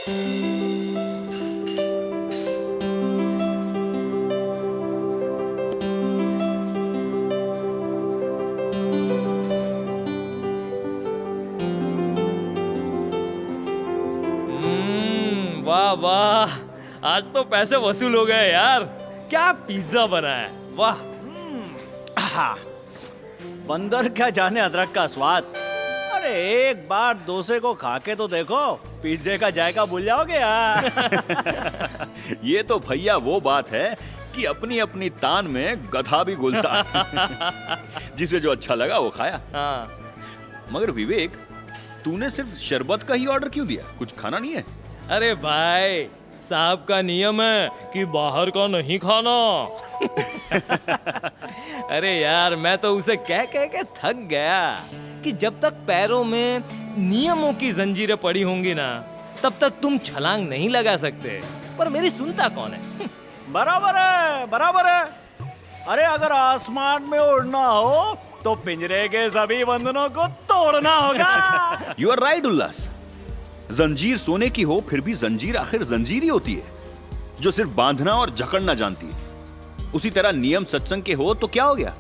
वाह वाह, आज तो पैसे वसूल हो गए यार। क्या पिज्जा बना है, वाह। बंदर क्या जाने अदरक का स्वाद। अरे एक बार डोसे को खा के तो देखो, पिज्जे का जायका भूल जाओगे यार। ये तो भैया वो बात है कि अपनी अपनी तान में गधा भी घुलता। जिसे जो अच्छा लगा वो खाया। हाँ। मगर विवेक, तूने सिर्फ शरबत का ही ऑर्डर क्यों दिया? कुछ खाना नहीं है? अरे भाई, साहब का नियम है कि बाहर का नहीं खाना। अरे यार, मैं तो उसे कह कह के थक गया कि जब तक पैरों में नियमों की जंजीरें पड़ी होंगी ना, तब तक तुम छलांग नहीं लगा सकते। पर मेरी सुनता कौन है? बराबर है, बराबर है। अरे अगर आसमान में उड़ना हो तो पिंजरे के सभी बंधनों को तोड़ना होगा। यू आर राइट उल्लास। जंजीर सोने की हो फिर भी जंजीर आखिर जंजीर ही होती है, जो सिर्फ बांधना और जकड़ना जानती है। उसी तरह नियम सत्संग के हो तो क्या हो गया?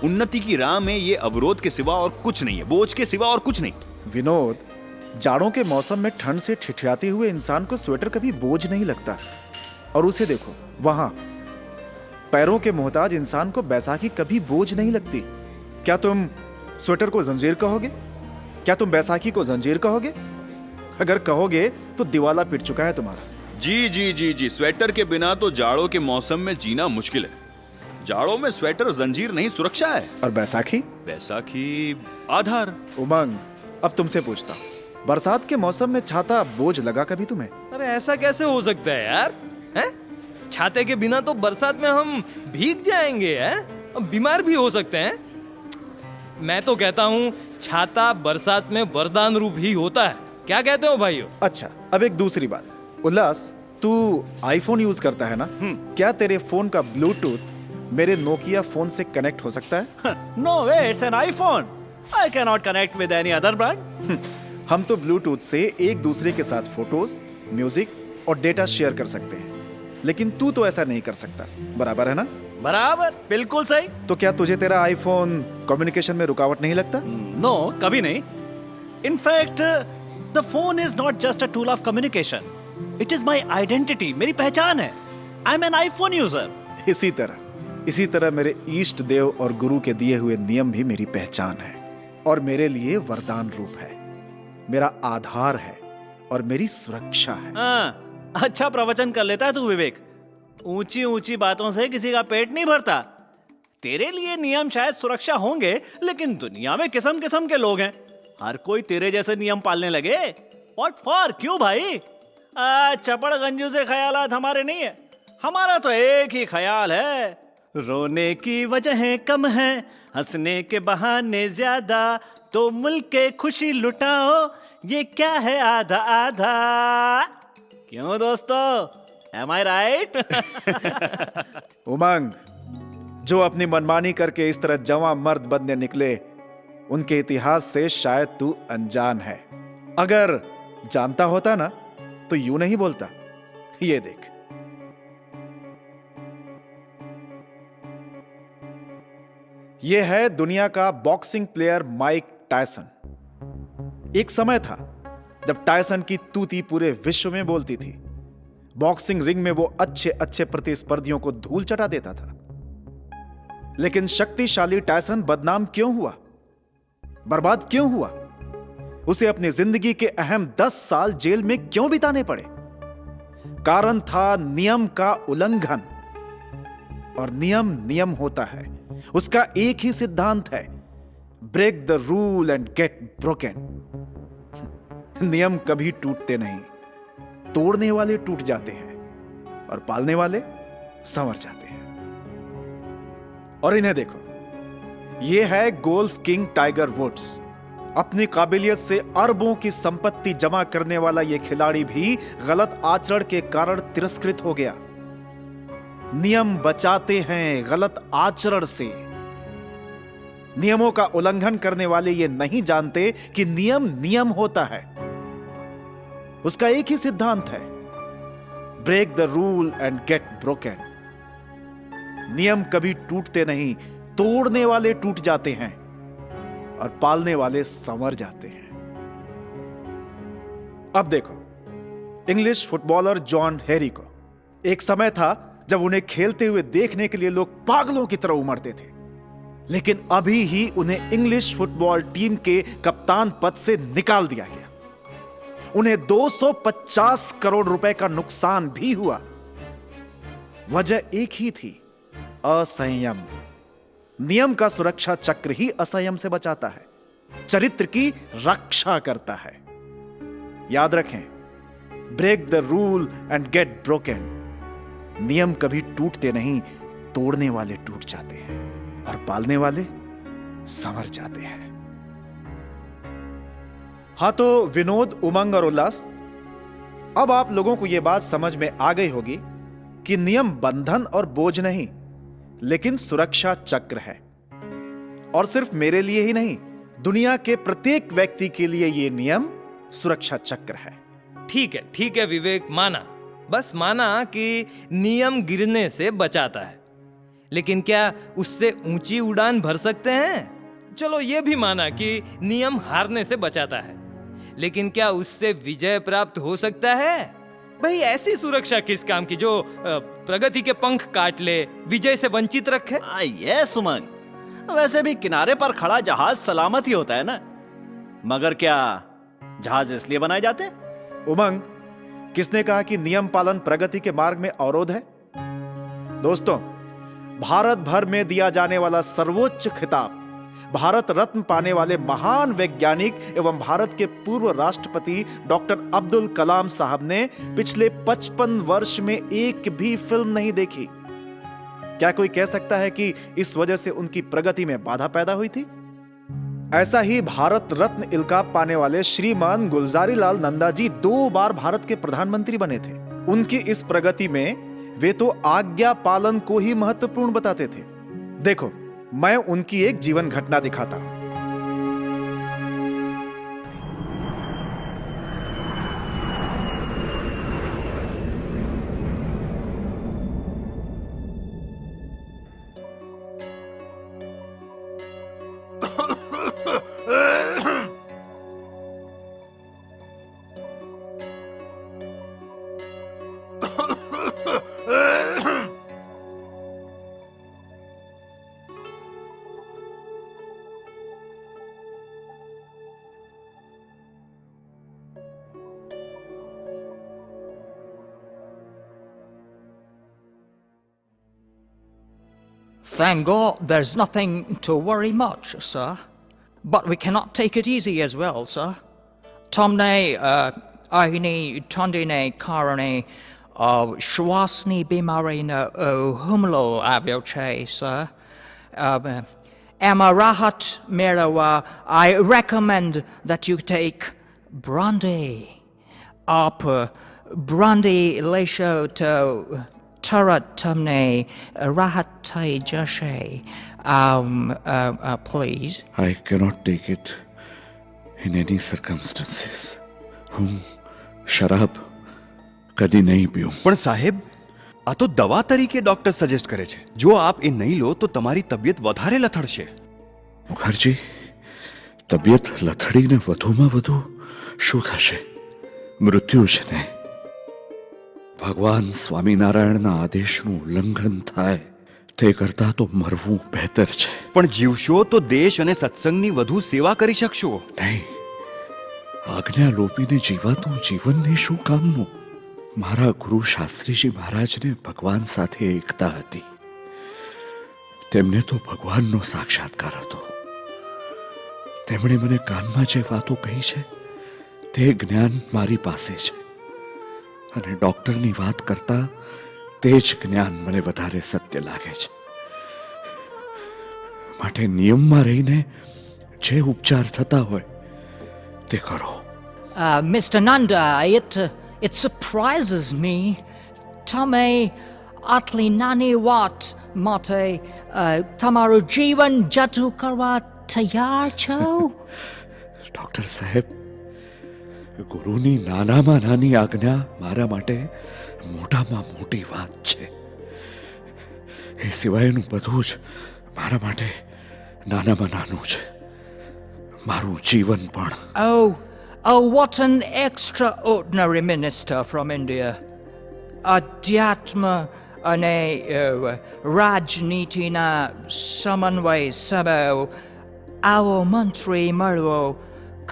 उन्नति की राह में ये अवरोध के सिवा और कुछ नहीं है, बोझ के सिवा और कुछ नहीं। विनोद, जाड़ों के मौसम में ठंड से ठिठियाते हुए इंसान को स्वेटर कभी बोझ नहीं लगता। और उसे देखो वहां, पैरों के मोहताज इंसान को बैसाखी कभी बोझ नहीं लगती। क्या तुम स्वेटर को जंजीर कहोगे? क्या तुम बैसाखी को जंजीर कहोगे? अगर कहोगे तो दिवाला पिट चुका है तुम्हारा। जी जी जी जी, स्वेटर के बिना तो जाड़ों के मौसम में जीना मुश्किल है। जाड़ों में स्वेटर जंजीर नहीं, सुरक्षा है। और बैसाखी? बैसाखी आधार। उमंग, अब तुमसे पूछता हूं, बरसात के मौसम में छाता बोझ लगा कभी तुम्हें? अरे ऐसा कैसे हो सकता है यार? हैं? छाते के बिना तो बरसात में हम भीग जाएंगे, हैं? बीमार भी हो सकते हैं। मैं तो कहता हूँ छाता बरसात में वरदान रूप ही होता है। क्या कहते हो भाइयों? अच्छा, अब एक दूसरी बात। उल्लास, तू आईफोन यूज करता है ना? क्या तेरे फोन का ब्लूटूथ मेरे नोकिया फोन से कनेक्ट हो सकता है? No way, it's an iPhone. I can not connect with any other brand. हम तो ब्लूटूथ से एक दूसरे के साथ फोटोज, म्यूजिक और डेटा शेयर कर सकते हैं, लेकिन तू तो ऐसा नहीं कर सकता। बराबर है ना? बराबर, बिल्कुल सही। तो क्या तुझे तेरा आईफोन कम्युनिकेशन में रुकावट नहीं लगता? नो, कभी नहीं। In fact the phone is not just a tool of communication, it is my identity, मेरी पहचान है। I am an iPhone user. इसी तरह मेरे इष्ट देव और गुरु के दिए हुए नियम भी मेरी पहचान है और मेरे लिए वरदान रूप है, मेरा आधार है और मेरी सुरक्षा है। हाँ, अच्छा प्रवचन कर लेता है तू विवेक। ऊंची ऊंची बातों से किसी का पेट नहीं भरता। तेरे लिए नियम शायद सुरक्षा होंगे, लेकिन दुनिया में किस्म किस्म के लोग हैं। हर कोई तेरे जैसे नियम पालने लगे। What for? क्यों भाई? चपड़ गंजू से ख्यालात हमारे नहीं है। हमारा तो एक ही ख्याल है, रोने की वजहें कम हैं, हंसने के बहाने ज्यादा, तो मुल्क के खुशी लुटाओ, ये क्या है आधा आधा। क्यों दोस्तों, एम आई राइट? उमंग, जो अपनी मनमानी करके इस तरह जवां मर्द बनने निकले, उनके इतिहास से शायद तू अनजान है। अगर जानता होता ना तो यूं नहीं बोलता। ये देख, ये है दुनिया का बॉक्सिंग प्लेयर माइक टायसन। एक समय था जब टायसन की तूती पूरे विश्व में बोलती थी। बॉक्सिंग रिंग में वो अच्छे अच्छे प्रतिस्पर्धियों को धूल चटा देता था। लेकिन शक्तिशाली टायसन बदनाम क्यों हुआ? बर्बाद क्यों हुआ? उसे अपनी जिंदगी के अहम 10 साल जेल में क्यों बिताने पड़े? कारण था नियम का उल्लंघन। और नियम नियम होता है, उसका एक ही सिद्धांत है, break the rule and get broken. नियम कभी टूटते नहीं, तोड़ने वाले टूट जाते हैं और पालने वाले संवर जाते हैं। और इन्हें देखो, यह है गोल्फ किंग टाइगर वुड्स। अपनी काबिलियत से अरबों की संपत्ति जमा करने वाला यह खिलाड़ी भी गलत आचरण के कारण तिरस्कृत हो गया। नियम बचाते हैं गलत आचरण से। नियमों का उल्लंघन करने वाले ये नहीं जानते कि नियम नियम होता है। उसका एक ही सिद्धांत है, break the rule and get broken. नियम कभी टूटते नहीं, तोड़ने वाले टूट जाते हैं और पालने वाले संवर जाते हैं। अब देखो, इंग्लिश फुटबॉलर जॉन हैरी को एक समय था जब उन्हें खेलते हुए देखने के लिए लोग पागलों की तरह उमड़ते थे, लेकिन अभी ही उन्हें इंग्लिश फुटबॉल टीम के कप्तान पद से निकाल दिया गया। उन्हें 250 करोड़ रुपए का नुकसान भी हुआ। वजह एक ही थी, असंयम। नियम का सुरक्षा चक्र ही असंयम से बचाता है, चरित्र की रक्षा करता है। याद रखें, break the rule and get broken. नियम कभी टूटते नहीं, तोड़ने वाले टूट जाते हैं और पालने वाले संवर जाते हैं। हाँ तो विनोद, उमंग और उल्लास, अब आप लोगों को यह बात समझ में आ गई होगी कि नियम बंधन और बोझ नहीं, लेकिन सुरक्षा चक्र है। और सिर्फ मेरे लिए ही नहीं, दुनिया के प्रत्येक व्यक्ति के लिए यह नियम सुरक्षा चक्र है। ठीक है विवेक, माना, बस माना कि नियम गिरने से बचाता है, लेकिन क्या उससे ऊंची उड़ान भर सकते हैं? चलो ये भी माना कि नियम हारने से बचाता है, लेकिन क्या उससे विजय प्राप्त हो सकता है? भाई ऐसी सुरक्षा किस काम की जो प्रगति के पंख काट ले, विजय से वंचित रखे? ये सुमन, वैसे भी किनारे पर खड़ा जहाज सलामत ही होता है ना, मगर क्या जहाज इसलिए बनाए जाते? उमंग, किसने कहा कि नियम पालन प्रगति के मार्ग में अवरोध है? दोस्तों, भारत भर में दिया जाने वाला सर्वोच्च खिताब, भारत रत्न पाने वाले महान वैज्ञानिक एवं भारत के पूर्व राष्ट्रपति डॉक्टर अब्दुल कलाम साहब ने पिछले 55 वर्ष में एक भी फिल्म नहीं देखी। क्या कोई कह सकता है कि इस वजह से उनकी प्रगति में बाधा पैदा हुई थी? ऐसा ही भारत रत्न इल्काब पाने वाले श्रीमान गुलजारी लाल नंदा जी 2 बार भारत के प्रधानमंत्री बने थे। उनकी इस प्रगति में वे तो आज्ञा पालन को ही महत्वपूर्ण बताते थे। देखो, मैं उनकी एक जीवन घटना दिखाता हूं। Thank God there's nothing to worry much, sir. But we cannot take it easy as well, sir. Tomne ahini tondine karane shwasni bimarina humlo avyoche, sir. Amarahat Merawa, I recommend that you take brandy. Up brandy lesho to Tarat Tumne Rahatai Jashe, please. I cannot take it in any circumstances. હું શરાબ કદી નહીં પીઉં. પણ સાહેબ, આ તો દવા તરીકે doctor suggest કરે છે. જો આપ એ નહીં લો તો તમારી તબિયત વધારે લથડશે. મુખર્જી, તબિયત લથડીને વધુમાં વધુ શું થશે? મૃત્યુ છે ને. ભગવાન સ્વામિનારાયણના આદેશનું ઉલ્લંઘન થાય તે કરતા તો મરવું બહેતર છે. પણ જીવશો તો દેશ અને સત્સંગની વધુ સેવા કરી શકશો. નહીં, આજ્ઞા લોપીને જીવાતું જીવનને શું કામનું? મારા ગુરુ શાસ્ત્રીજી મહારાજને ભગવાન સાથે એકતા હતી. તેમને તો ભગવાનનો સાક્ષાત્કાર હતો. તેમણે મને કાનમાં જે વાતો કહી છે તે જ્ઞાન મારી પાસે છે, અને ડોક્ટરની વાત કરતા તે જ જ્ઞાન મને વધારે સત્ય લાગે છે. માટે નિયમમાં રહીને જે ઉપચાર થતા હોય તે કરો. Mr. Nanda, it surprises me. Tame atli nani wat mate tamaru jivan jatu karwa tayar cho. Doctor સાહેબ, ગુરુની નાનામાં નાની આજ્ઞા મારા માટે મોટામાં મોટી વાત છે. એ સિવાયનું બધું જ મારા માટે નાનામાં નાનું છે. મારું જીવન પણ. Oh, what an extraordinary minister from India. Adhyatma અને રાજનીતિના સમન્વય સમયો આવો મંત્રી મળવો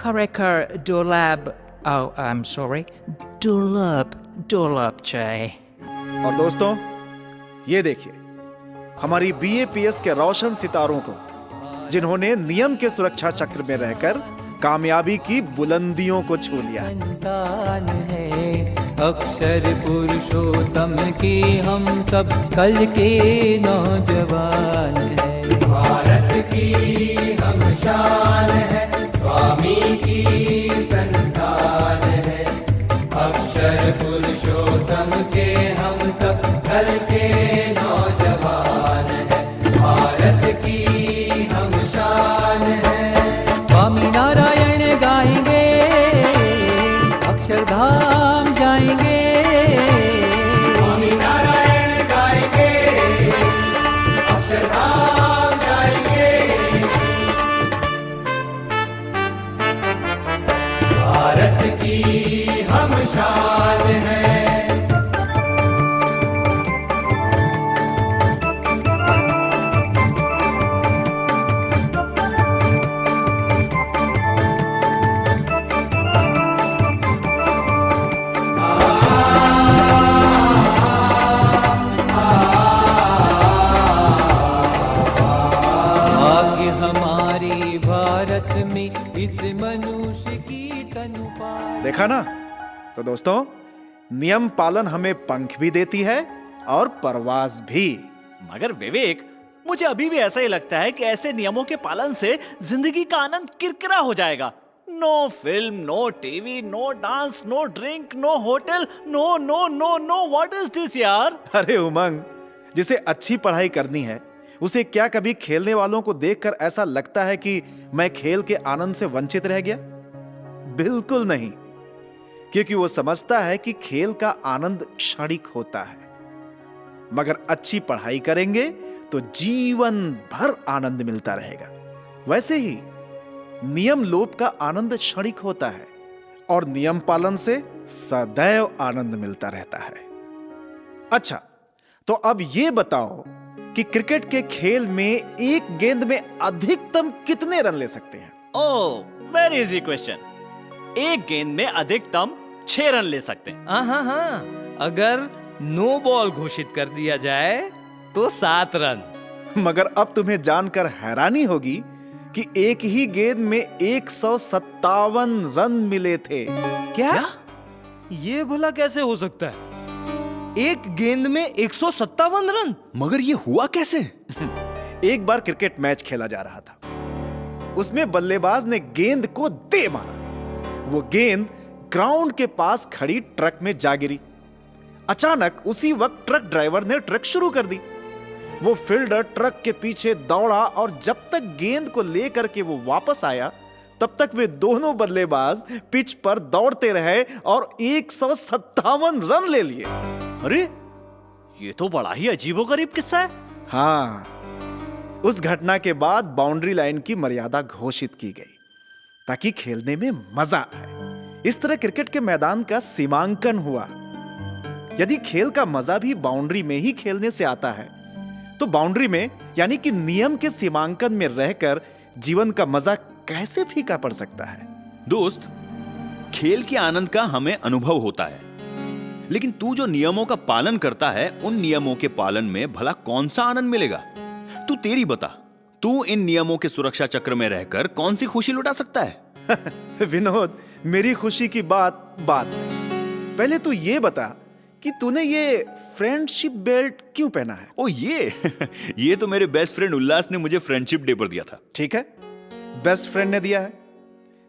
ખરેખર દુર્લભ दुर्लभ છે. और दोस्तों, ये देखिए हमारी BAPS के रोशन सितारों को, जिन्होंने नियम के सुरक्षा चक्र में रहकर कामयाबी की बुलंदियों को छू लिया. संतान है अक्षर पुरुषोत्तम के हम सब कल के नौजवान है. भारत की हम शान है, स्वामी की संतान है. अक्षर पुरुषोत्तम के हम सब कल के नौजवान है. भारत की हम शान है. स्वामी नारायण गाएंगे, अक्षरधाम जाएंगे. स्वामी नारायण गाएंगे, अक्षरधाम जाएंगे. भारत की हम शान है. भाग्य हमारे भारत में इस मनुष्य की तनु पाए. देखा ना? तो दोस्तों, नियम पालन हमें पंख भी देती है और परवाज भी. मगर विवेक, मुझे अभी भी ऐसा ही लगता है कि ऐसे नियमों के पालन से जिंदगी का आनंद किरकिरा हो जाएगा. No film, no TV, no dance, no drink, no hotel, no no no no. What is this यार? अरे उमंग, जिसे अच्छी पढ़ाई करनी है उसे क्या कभी खेलने वालों को देखकर ऐसा लगता है कि मैं खेल के आनंद से वंचित रह गया? बिल्कुल नहीं, क्योंकि वो समझता है कि खेल का आनंद क्षणिक होता है, मगर अच्छी पढ़ाई करेंगे तो जीवन भर आनंद मिलता रहेगा. वैसे ही नियम लोप का आनंद क्षणिक होता है और नियम पालन से सदैव आनंद मिलता रहता है. अच्छा, तो अब ये बताओ कि क्रिकेट के खेल में एक गेंद में अधिकतम कितने रन ले सकते हैं? ओह, वेरी इजी क्वेश्चन. एक गेंद में अधिकतम 6 रन ले सकते हैं. हाँ, अगर नो बॉल घोषित कर दिया जाए तो 7 रन. मगर अब तुम्हें जानकर हैरानी होगी कि एक ही गेंद में 157 रन मिले थे. क्या? ये भला कैसे हो सकता है? एक गेंद में 157 रन? मगर ये हुआ कैसे? एक बार क्रिकेट मैच खेला जा रहा था. उसमें बल्लेबाज ने गेंद को दे मारा. वो गेंद ग्राउंड के पास खड़ी ट्रक में जा गिरी. अचानक उसी वक्त ट्रक ड्राइवर ने ट्रक शुरू कर दी. वो फील्डर ट्रक के पीछे दौड़ा और जब तक गेंद को लेकर के वो वापस आया तब तक वे दोनों बल्लेबाज पिच पर दौड़ते रहे और 157 रन ले लिए. अरे, ये तो बड़ा ही अजीबोगरीब किस्सा है. हाँ, उस घटना के बाद बाउंड्री लाइन की मर्यादा घोषित की गई ताकि खेलने में मजा आए. इस तरह क्रिकेट के मैदान का सीमांकन हुआ. यदि खेल का मजा भी बाउंड्री में ही खेलने से आता है तो बाउंड्री में यानी कि नियम के सीमांकन में रहकर जीवन का मजा कैसे फीका पड़ सकता है? दोस्त, खेल के आनंद का हमें अनुभव होता है, लेकिन तू जो नियमों का पालन करता है उन नियमों के पालन में भला कौन सा आनंद मिलेगा? तू तेरी बता. तू इन नियमों के सुरक्षा चक्र में रहकर कौन सी खुशी लुटा सकता है? विनोद, मेरी खुशी की बात बाद में. पहले तू ये बता कि तूने ये फ्रेंडशिप बेल्ट क्यों पहना है? ओ ये तो मेरे बेस्ट फ्रेंड उल्लास ने मुझे फ्रेंडशिप डे पर दिया था. ठीक है, बेस्ट फ्रेंड ने दिया है,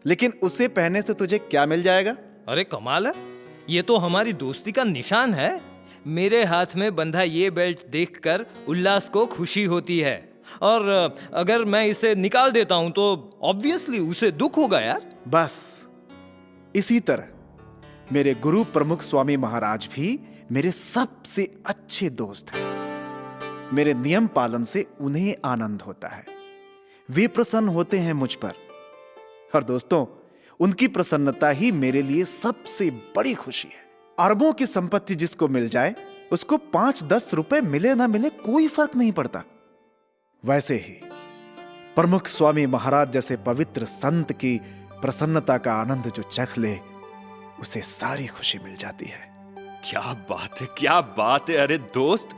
लेकिन उसे पहनने से तुझे क्या मिल जाएगा? अरे कमाल है, ये तो हमारी दोस्ती का निशान है. मेरे हाथ में बंधा ये बेल्ट देखकर उल्लास को खुशी होती है, और अगर मैं इसे निकाल देता हूं तो ऑब्वियसली उसे दुख होगा यार. बस इसी तरह मेरे गुरु प्रमुख स्वामी महाराज भी मेरे सबसे अच्छे दोस्त हैं। मेरे नियम पालन से उन्हें आनंद होता है, वे प्रसन्न होते हैं मुझ पर। और दोस्तों, उनकी प्रसन्नता ही मेरे लिए सबसे बड़ी खुशी है। अरबों की संपत्ति जिसको मिल जाए उसको 5-10 रुपए मिले ना मिले कोई फर्क नहीं पड़ता। वैसे ही प्रमुख स्वामी महाराज जैसे पवित्र संत की प्रसन्नता का आनंद जो चख ले, उसे सारी खुशी मिल जाती है। क्या बात है, क्या बात है। अरे दोस्त,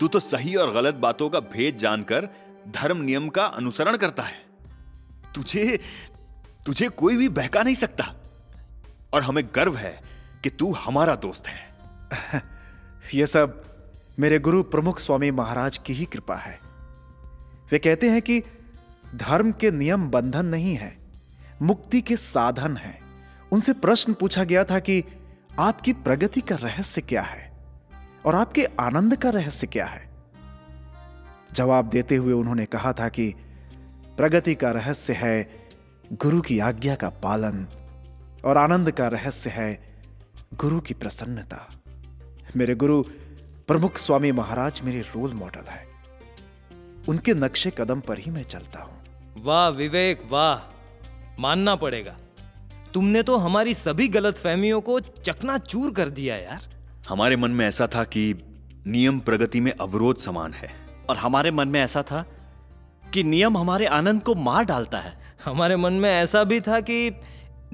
तू तो सही और गलत बातों का भेद जानकर धर्म नियम का अनुसरण करता है। तुझे कोई भी बहका नहीं सकता, और हमें गर्व है कि तू हमारा दोस्त है। यह सब मेरे गुरु प्रमुख स्वामी महाराज की ही कृपा है। वे कहते हैं कि धर्म के नियम बंधन नहीं है, मुक्ति के साधन हैं। उनसे प्रश्न पूछा गया था कि आपकी प्रगति का रहस्य क्या है और आपके आनंद का रहस्य क्या है। जवाब देते हुए उन्होंने कहा था कि प्रगति का रहस्य है गुरु की आज्ञा का पालन, और आनंद का रहस्य है गुरु की प्रसन्नता। मेरे गुरु प्रमुख स्वामी महाराज मेरे रोल मॉडल है, उनके नक्शे कदम पर ही मैं चलता हूं। वाह विवेक, वाह, मानना पड़ेगा। तुमने तो हमारी सभी गलतफहमियों को चकनाचूर कर दिया यार। हमारे मन में ऐसा था कि नियम प्रगति में अवरोध समान है, और हमारे मन में ऐसा था कि नियम हमारे आनंद को मार डालता है। हमारे मन में ऐसा भी था कि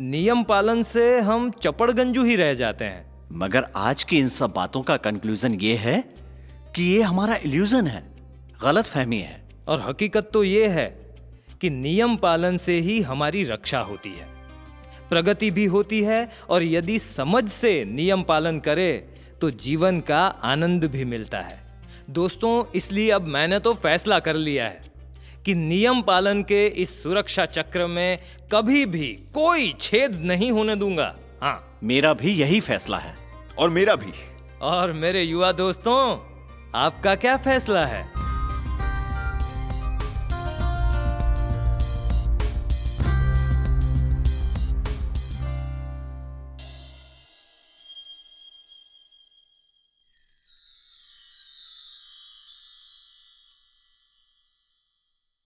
नियम पालन से हम चपड़गंजू ही रह जाते हैं। मगर आज की इन सब बातों का कंक्लूजन ये है कि ये हमारा इल्यूजन है, गलत फहमी है। और हकीकत तो ये है कि नियम पालन से ही हमारी रक्षा होती है, प्रगति भी होती है, और यदि समझ से नियम पालन करे तो जीवन का आनंद भी मिलता है। दोस्तों, इसलिए अब मैंने तो फैसला कर लिया है कि नियम पालन के इस सुरक्षा चक्र में कभी भी कोई छेद नहीं होने दूंगा। हाँ, मेरा भी यही फैसला है। और मेरा भी। और मेरे युवा दोस्तों, आपका क्या फैसला है?